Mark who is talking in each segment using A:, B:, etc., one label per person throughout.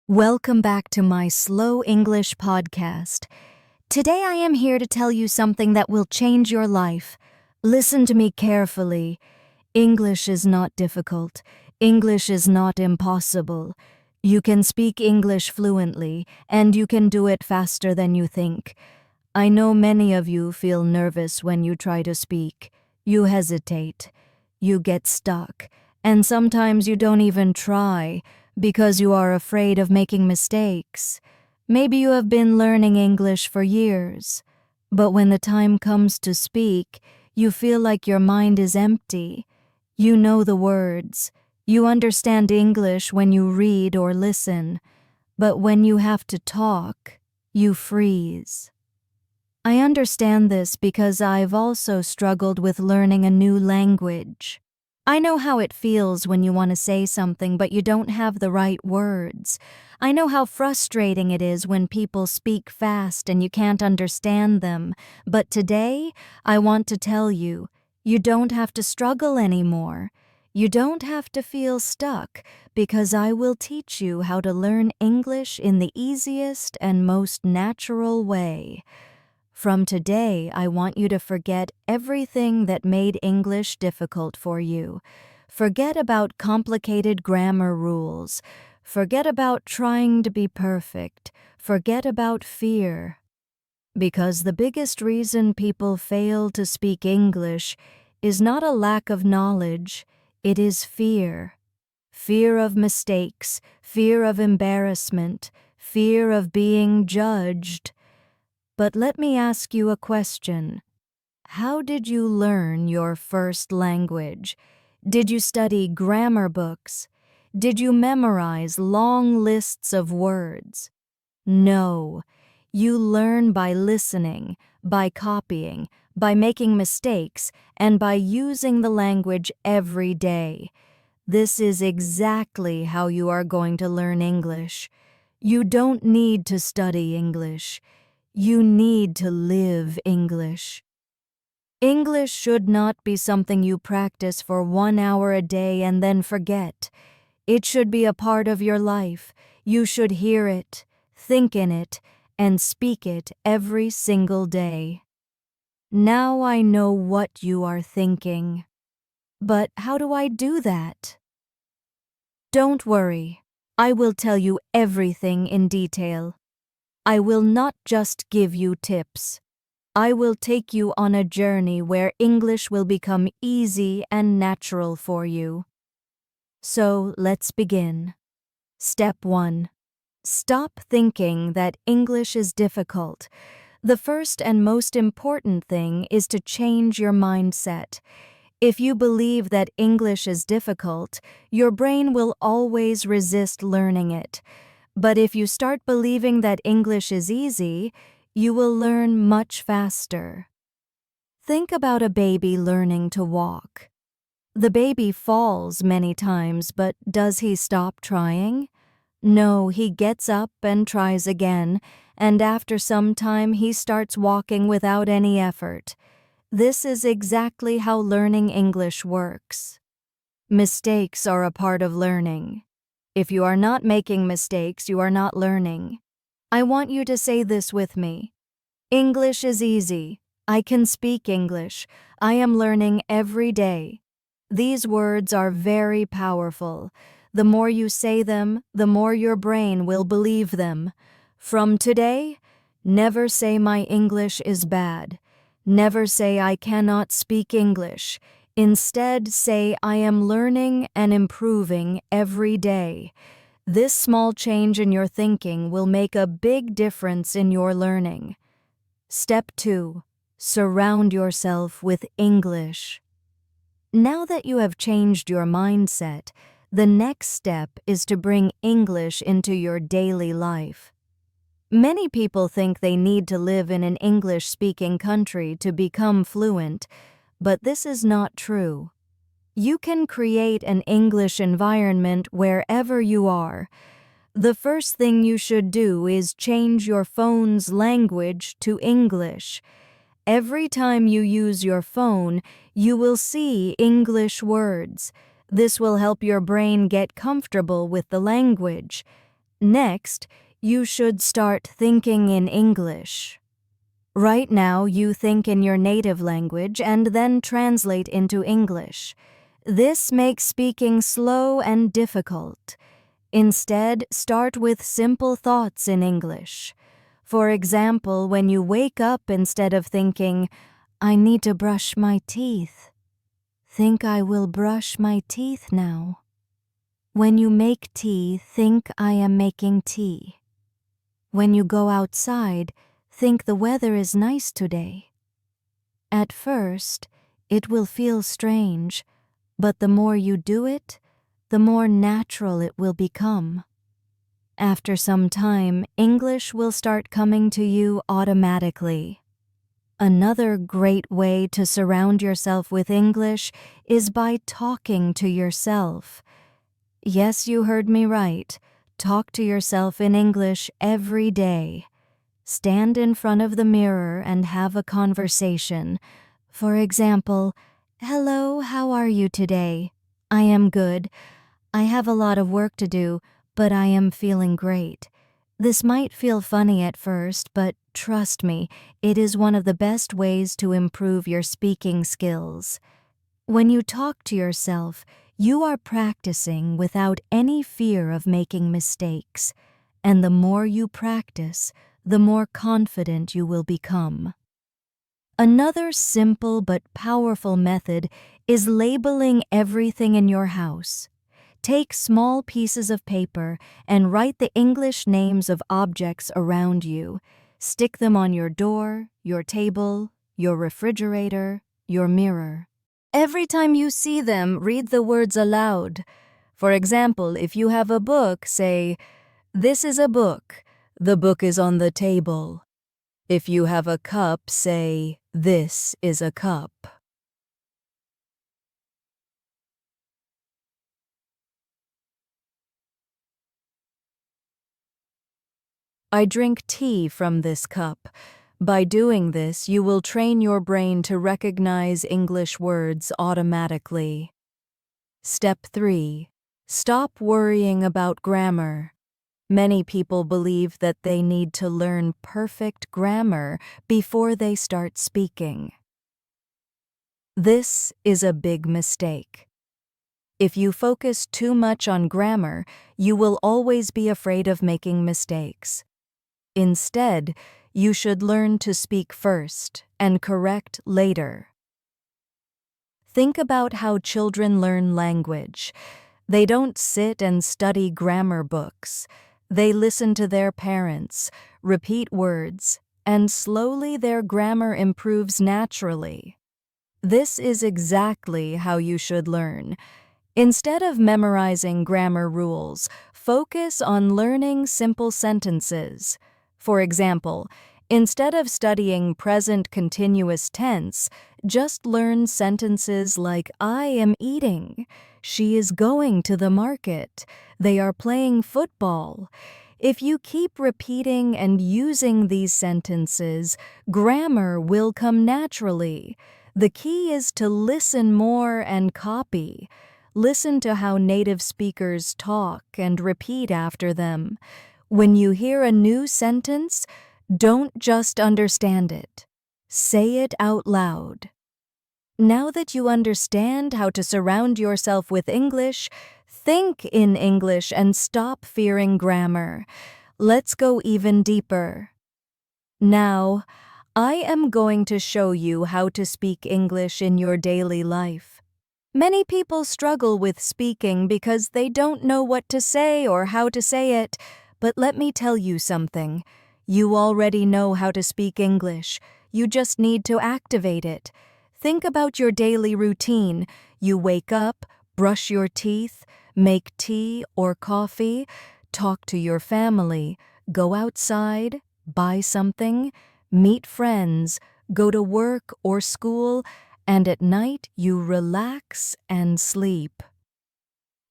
A: Welcome back to my Slow English podcast. Today I am here to tell you something that will change your life. Listen to me carefully. English is not difficult. English is not impossible. You can speak English fluently, and you can do it faster than you think. I know many of you feel nervous when you try to speak. You hesitate. You get stuck. And sometimes you don't even try because you are afraid of making mistakes. Maybe you have been learning English for years, but when the time comes to speak, you feel like your mind is empty. You know the words. You understand English when you read or listen, but when you have to talk, you freeze. I understand this because I've also struggled with learning a new language. I know how it feels when you want to say something but you don't have the right words. I know how frustrating it is when people speak fast and you can't understand them. But today, I want to tell you, you don't have to struggle anymore. You don't have to feel stuck because I will teach you how to learn English in the easiest and most natural way. From today, I want you to forget everything that made English difficult for you. Forget about complicated grammar rules. Forget about trying to be perfect. Forget about fear. Because the biggest reason people fail to speak English is not a lack of knowledge, it is fear. Fear of mistakes, fear of embarrassment, fear of being judged. But let me ask you a question. How did you learn your first language? Did you study grammar books? Did you memorize long lists of words? No. You learn by listening, by copying, by making mistakes, and by using the language every day. This is exactly how you are going to learn English. You don't need to study English. You need to live English. English should not be something you practice for 1 hour a day and then forget. It should be a part of your life. You should hear it, think in it, and speak it every single day. Now I know what you are thinking. But how do I do that? Don't worry. I will tell you everything in detail. I will not just give you tips. I will take you on a journey where English will become easy and natural for you. So let's begin. Step 1. Stop thinking that English is difficult. The first and most important thing is to change your mindset. If you believe that English is difficult, your brain will always resist learning it. But if you start believing that English is easy, you will learn much faster. Think about a baby learning to walk. The baby falls many times, but does he stop trying? No, he gets up and tries again, and after some time he starts walking without any effort. This is exactly how learning English works. Mistakes are a part of learning. If you are not making mistakes, you are not learning. I want you to say this with me. English is easy. I can speak English. I am learning every day. These words are very powerful. The more you say them, the more your brain will believe them. From today, never say my English is bad. Never say I cannot speak English. Instead, say I am learning and improving every day. This small change in your thinking will make a big difference in your learning. Step 2. Surround yourself with English. Now that you have changed your mindset, the next step is to bring English into your daily life. Many people think they need to live in an English-speaking country to become fluent, but this is not true. You can create an English environment wherever you are. The first thing you should do is change your phone's language to English. Every time you use your phone, you will see English words. This will help your brain get comfortable with the language. Next, you should start thinking in English. Right now, you think in your native language and then translate into English. This makes speaking slow and difficult. Instead, start with simple thoughts in English. For example, when you wake up, instead of thinking, "I need to brush my teeth," think, "I will brush my teeth now." When you make tea, think, "I am making tea." When you go outside, think, "The weather is nice today." At first, it will feel strange, but the more you do it, the more natural it will become. After some time, English will start coming to you automatically. Another great way to surround yourself with English is by talking to yourself. Yes, you heard me right. Talk to yourself in English every day. Stand in front of the mirror and have a conversation. For example, "Hello, how are you today?" "I am good. I have a lot of work to do, but I am feeling great." This might feel funny at first, but trust me, it is one of the best ways to improve your speaking skills. When you talk to yourself, you are practicing without any fear of making mistakes, and the more you practice, the more confident you will become. Another simple but powerful method is labeling everything in your house. Take small pieces of paper and write the English names of objects around you. Stick them on your door, your table, your refrigerator, your mirror. Every time you see them, read the words aloud. For example, if you have a book, say, "This is a book. The book is on the table." If you have a cup, say, "This is a cup." "I drink tea from this cup." By doing this, you will train your brain to recognize English words automatically. Step 3. Stop worrying about grammar. Many people believe that they need to learn perfect grammar before they start speaking. This is a big mistake. If you focus too much on grammar, you will always be afraid of making mistakes. Instead, you should learn to speak first and correct later. Think about how children learn language. They don't sit and study grammar books. They listen to their parents, repeat words, and slowly their grammar improves naturally. This is exactly how you should learn. Instead of memorizing grammar rules, focus on learning simple sentences. For example, instead of studying present continuous tense, just learn sentences like "I am eating," "She is going to the market," "They are playing football." If you keep repeating and using these sentences, grammar will come naturally. The key is to listen more and copy. Listen to how native speakers talk and repeat after them. When you hear a new sentence, don't just understand it. Say it out loud. Now that you understand how to surround yourself with English, think in English and stop fearing grammar. Let's go even deeper. Now, I am going to show you how to speak English in your daily life. Many people struggle with speaking because they don't know what to say or how to say it, but let me tell you something. You already know how to speak English. You just need to activate it. Think about your daily routine. You wake up, brush your teeth, make tea or coffee, talk to your family, go outside, buy something, meet friends, go to work or school, and at night you relax and sleep.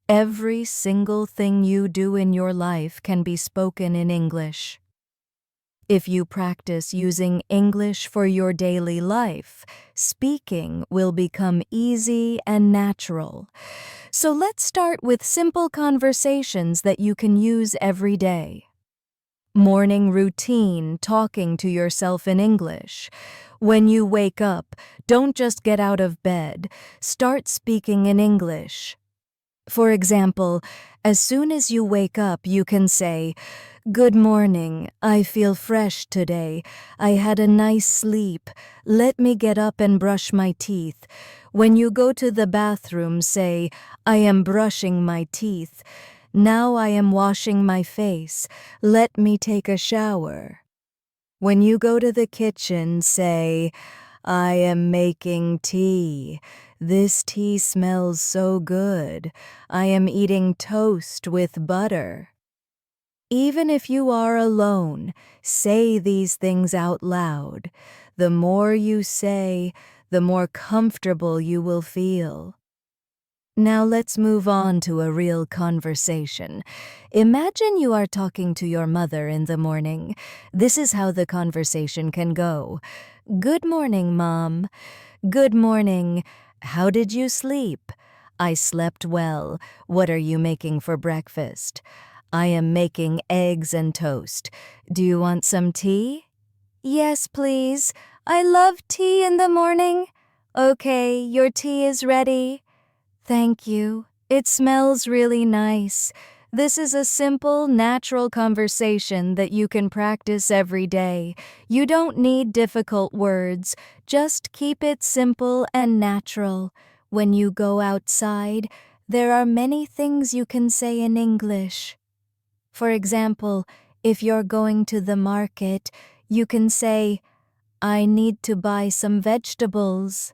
A: Every single thing you do in your life can be spoken in English. If you practice using English for your daily life, speaking will become easy and natural. So let's start with simple conversations that you can use every day. Morning routine, talking to yourself in English. When you wake up, don't just get out of bed. Start speaking in English. For example, as soon as you wake up, you can say, "Good morning. I feel fresh today. I had a nice sleep. Let me get up and brush my teeth." When you go to the bathroom, say, "I am brushing my teeth. Now I am washing my face. Let me take a shower." When you go to the kitchen, say, "I am making tea. This tea smells so good. I am eating toast with butter." Even if you are alone, say these things out loud. The more you say, the more comfortable you will feel. Now let's move on to a real conversation. Imagine you are talking to your mother in the morning. This is how the conversation can go. "Good morning, Mom." "Good morning. How did you sleep?" "I slept well. What are you making for breakfast?" "I am making eggs and toast. Do you want some tea?" "Yes, please. I love tea in the morning." "Okay, your tea is ready." "Thank you. It smells really nice." This is a simple, natural conversation that you can practice every day. You don't need difficult words. Just keep it simple and natural. When you go outside, there are many things you can say in English. For example, if you're going to the market, you can say, "I need to buy some vegetables.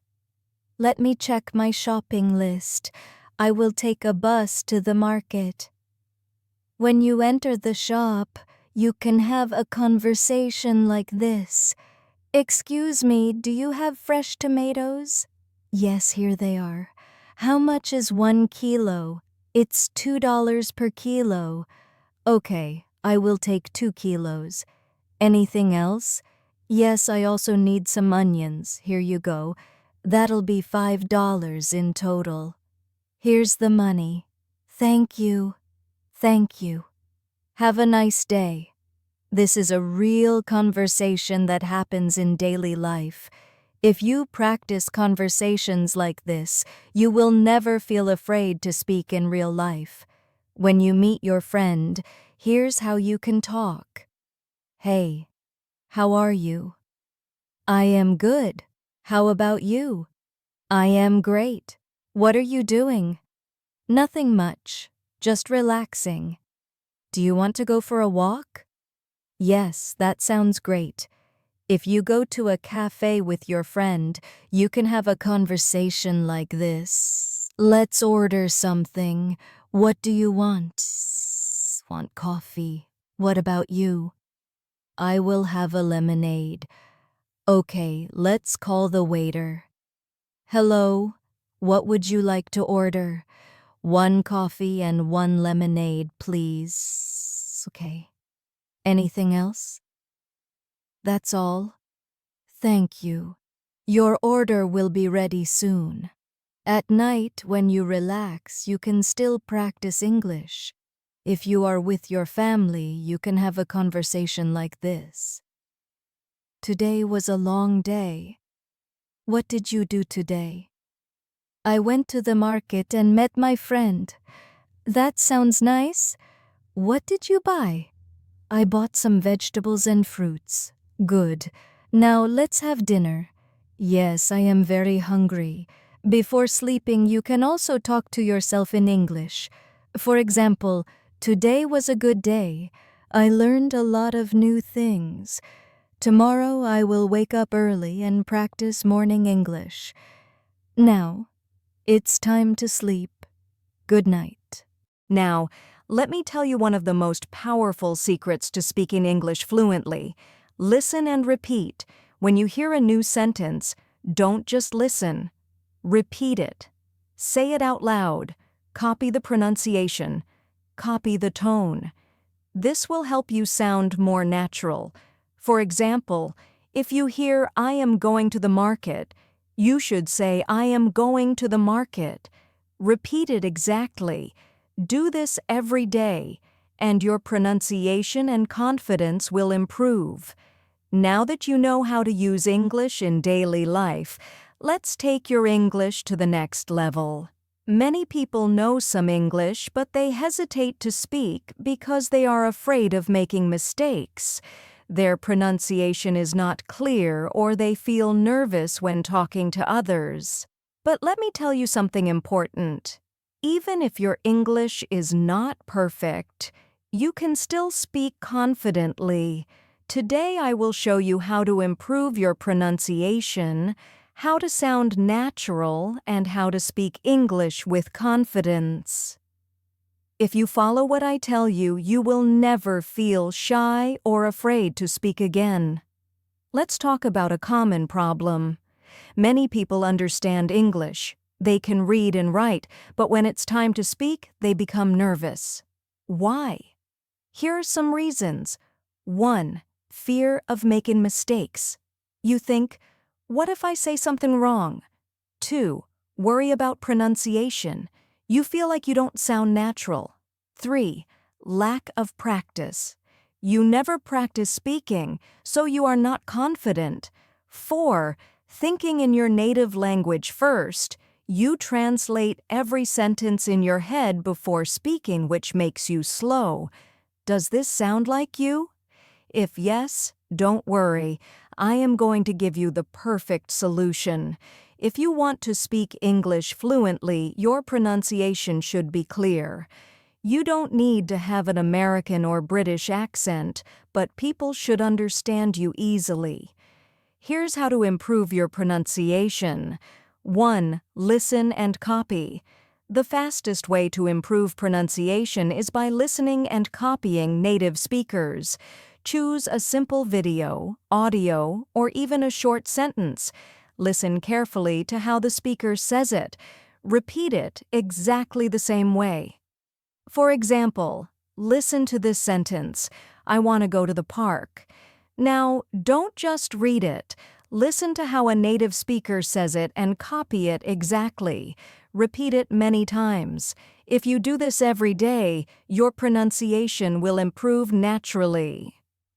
A: Let me check my shopping list. I will take a bus to the market." When you enter the shop, you can have a conversation like this. "Excuse me, do you have fresh tomatoes?" "Yes, here they are." "How much is 1 kilo?" "It's $2 per kilo." "Okay, I will take 2 kilos. Anything else?" "Yes, I also need some onions. Here you go. That'll be $5 in total." "Here's the money." "Thank you." "Thank you. Have a nice day." This is a real conversation that happens in daily life. If you practice conversations like this, you will never feel afraid to speak in real life. When you meet your friend, here's how you can talk. "Hey, how are you?" "I am good. How about you?" "I am great. What are you doing?" "Nothing much. Just relaxing." "Do you want to go for a walk?" "Yes, that sounds great." If you go to a cafe with your friend, you can have a conversation like this. "Let's order something. What do you want?" "Want coffee. What about you?" "I will have a lemonade." "Okay, let's call the waiter." "Hello, what would you like to order?" "1 coffee and 1 lemonade, please." "Okay. Anything else?" "That's all." "Thank you. Your order will be ready soon." At night, when you relax, you can still practice English. If you are with your family, you can have a conversation like this. "Today was a long day. What did you do today?" "I went to the market and met my friend." "That sounds nice. What did you buy?" "I bought some vegetables and fruits." "Good. Now let's have dinner." "Yes, I am very hungry." Before sleeping, you can also talk to yourself in English. For example, "Today was a good day. I learned a lot of new things. Tomorrow I will wake up early and practice morning English. Now, it's time to sleep. Good night." Now, let me tell you one of the most powerful secrets to speaking English fluently. Listen and repeat. When you hear a new sentence, don't just listen. Repeat it. Say it out loud. Copy the pronunciation. Copy the tone. This will help you sound more natural. For example, if you hear "I am going to the market," you should say "I am going to the market." Repeat it exactly. Do this every day, and your pronunciation and confidence will improve. Now that you know how to use English in daily life, let's take your English to the next level. Many people know some English, but they hesitate to speak because they are afraid of making mistakes. Their pronunciation is not clear, or they feel nervous when talking to others. But let me tell you something important. Even if your English is not perfect, you can still speak confidently. Today I will show you how to improve your pronunciation, how to sound natural, and how to speak English with confidence. If you follow what I tell you, you will never feel shy or afraid to speak again. Let's talk about a common problem. Many people understand English. They can read and write, but when it's time to speak, they become nervous. Why? Here are some reasons. 1. Fear of making mistakes. You think, what if I say something wrong? 2. Worry about pronunciation. You feel like you don't sound natural. 3. Lack of practice. You never practice speaking, so you are not confident. 4. Thinking in your native language first. You translate every sentence in your head before speaking, which makes you slow. Does this sound like you? If yes, don't worry. I am going to give you the perfect solution. If you want to speak English fluently, your pronunciation should be clear. You don't need to have an American or British accent, but people should understand you easily. Here's how to improve your pronunciation. 1. Listen and copy. The fastest way to improve pronunciation is by listening and copying native speakers. Choose a simple video, audio, or even a short sentence. Listen carefully to how the speaker says it. Repeat it exactly the same way. For example, listen to this sentence, "I want to go to the park." Now, don't just read it. Listen to how a native speaker says it and copy it exactly. Repeat it many times. If you do this every day, your pronunciation will improve naturally.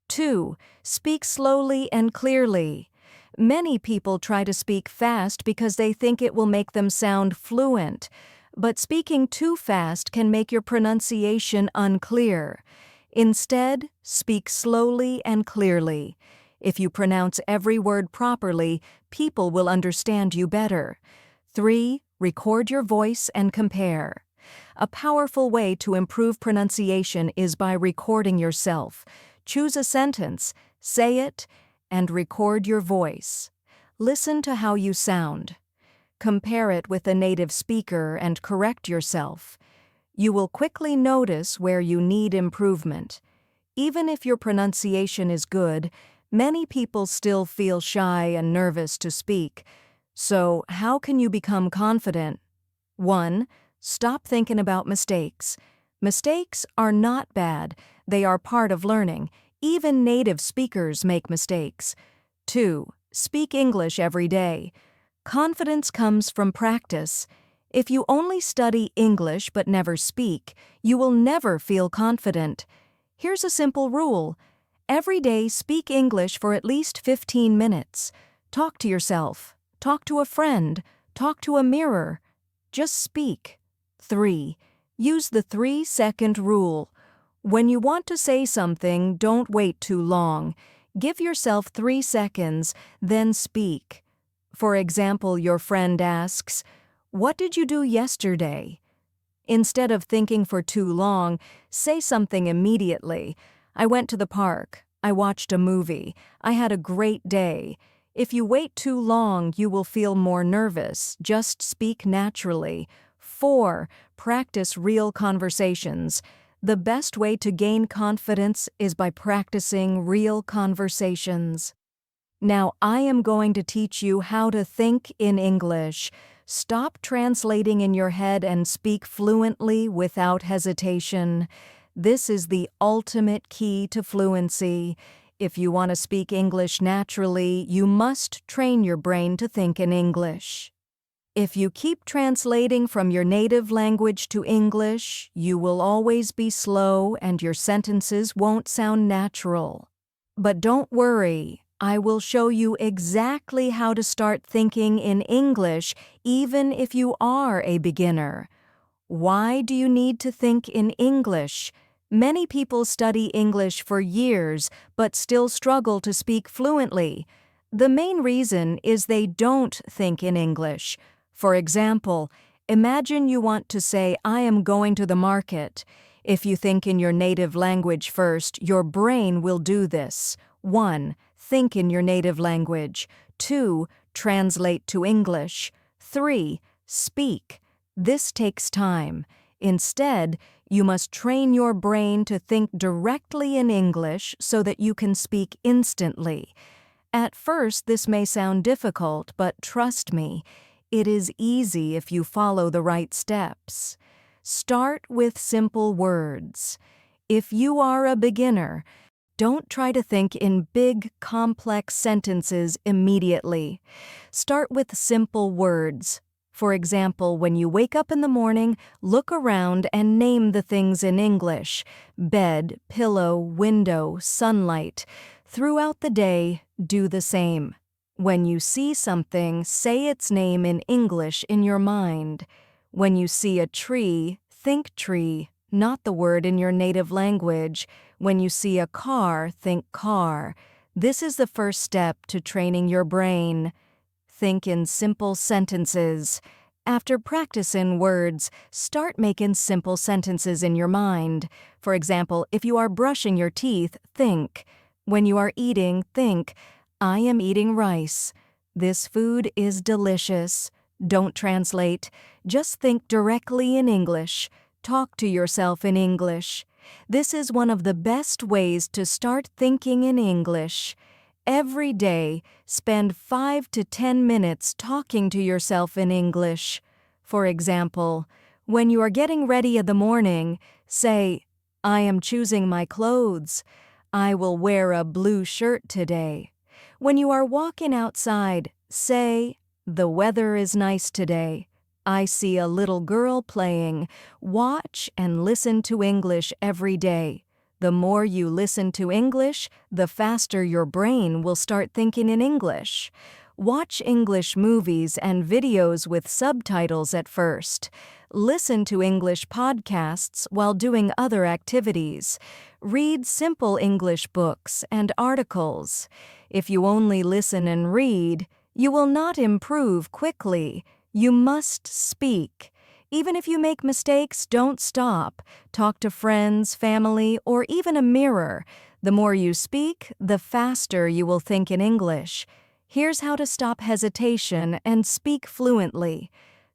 A: 2. Speak slowly and clearly. Many people try to speak fast because they think it will make them sound fluent. But speaking too fast can make your pronunciation unclear. Instead, speak slowly and clearly. If you pronounce every word properly, people will understand you better. 3. Record your voice and compare. A powerful way to improve pronunciation is by recording yourself. Choose a sentence, say it, and record your voice. Listen to how you sound. Compare it with a native speaker and correct yourself. You will quickly notice where you need improvement. Even if your pronunciation is good, many people still feel shy and nervous to speak. So, how can you become confident? 1. Stop thinking about mistakes. Mistakes are not bad. They are part of learning. Even native speakers make mistakes. 2. Speak English every day. Confidence comes from practice. If you only study English but never speak, you will never feel confident. Here's a simple rule. Every day, speak English for at least 15 minutes. Talk to yourself. Talk to a friend. Talk to a mirror. Just speak. 3. Use the 3-second rule. When you want to say something, don't wait too long. Give yourself 3 seconds, then speak. For example, your friend asks, "What did you do yesterday?" Instead of thinking for too long, say something immediately. "I went to the park. I watched a movie. I had a great day." If you wait too long, you will feel more nervous. Just speak naturally. 4. Practice real conversations. The best way to gain confidence is by practicing real conversations. Now, I am going to teach you how to think in English. Stop translating in your head and speak fluently without hesitation. This is the ultimate key to fluency. If you want to speak English naturally, you must train your brain to think in English. If you keep translating from your native language to English, you will always be slow and your sentences won't sound natural. But don't worry, I will show you exactly how to start thinking in English even if you are a beginner. Why do you need to think in English? Many people study English for years but still struggle to speak fluently. The main reason is they don't think in English. For example, imagine you want to say, "I am going to the market." If you think in your native language first, your brain will do this. 1. Think in your native language. 2. Translate to English. 3. Speak. This takes time. Instead, you must train your brain to think directly in English so that you can speak instantly. At first, this may sound difficult, but trust me, it is easy if you follow the right steps. Start with simple words. If you are a beginner, don't try to think in big, complex sentences immediately. Start with simple words. For example, when you wake up in the morning, look around and name the things in English: bed, pillow, window, sunlight. Throughout the day, do the same. When you see something, say its name in English in your mind. When you see a tree, think tree, not the word in your native language. When you see a car, think car. This is the first step to training your brain. Think in simple sentences. After practicing words, start making simple sentences in your mind. For example, if you are brushing your teeth, think. When you are eating, think, "I am eating rice. This food is delicious." Don't translate. Just think directly in English. Talk to yourself in English. This is one of the best ways to start thinking in English. Every day, spend 5 to 10 minutes talking to yourself in English. For example, when you are getting ready in the morning, say, "I am choosing my clothes. I will wear a blue shirt today." When you are walking outside, say, "The weather is nice today. I see a little girl playing." Watch and listen to English every day. The more you listen to English, the faster your brain will start thinking in English. Watch English movies and videos with subtitles at first. Listen to English podcasts while doing other activities. Read simple English books and articles. If you only listen and read, you will not improve quickly. You must speak. Even if you make mistakes, don't stop. Talk to friends, family, or even a mirror. The more you speak, the faster you will think in English. Here's how to stop hesitation and speak fluently.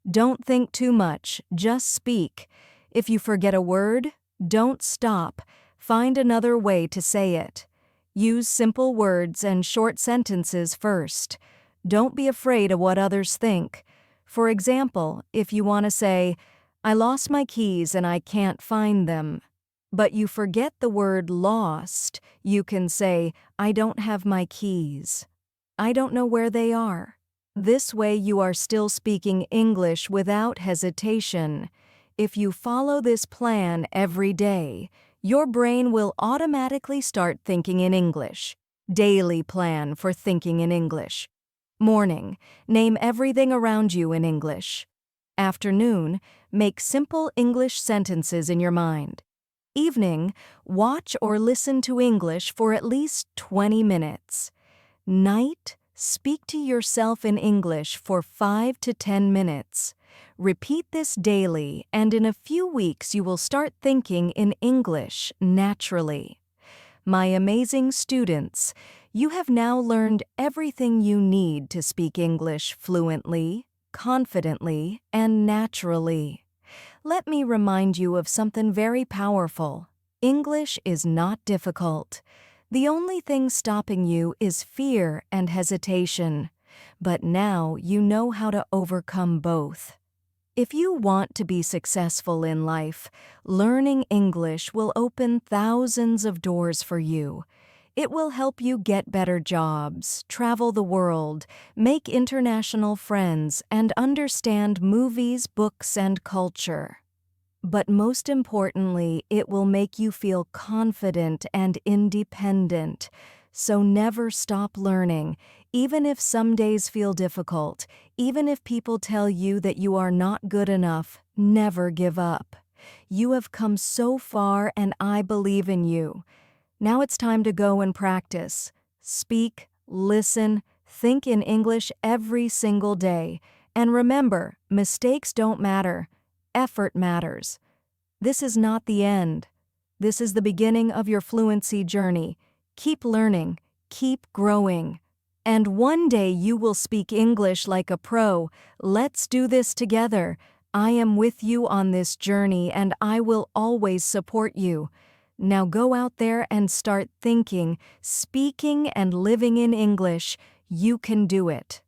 A: Don't think too much, just speak. If you forget a word, don't stop. Find another way to say it. Use simple words and short sentences first. Don't be afraid of what others think. For example, if you want to say, "I lost my keys and I can't find them," but you forget the word lost, you can say, "I don't have my keys. I don't know where they are." This way you are still speaking English without hesitation. If you follow this plan every day, your brain will automatically start thinking in English. Daily plan for thinking in English. Morning, name everything around you in English. Afternoon, make simple English sentences in your mind. Evening, watch or listen to English for at least 20 minutes. Night, speak to yourself in English for 5 to 10 minutes. Repeat this daily, and in a few weeks you will start thinking in English naturally. My amazing students, you have now learned everything you need to speak English fluently, confidently, and naturally. Let me remind you of something very powerful. English is not difficult. The only thing stopping you is fear and hesitation. But now you know how to overcome both. If you want to be successful in life, learning English will open thousands of doors for you. It will help you get better jobs, travel the world, make international friends, and understand movies, books, and culture. But most importantly, it will make you feel confident and independent. So never stop learning, even if some days feel difficult, even if people tell you that you are not good enough, never give up. You have come so far and I believe in you. Now it's time to go and practice. Speak, listen, think in English every single day. And remember, mistakes don't matter. Effort matters. This is not the end. This is the beginning of your fluency journey. Keep learning, keep growing. And one day you will speak English like a pro. Let's do this together. I am with you on this journey and I will always support you. Now go out there and start thinking, speaking, and living in English. You can do it.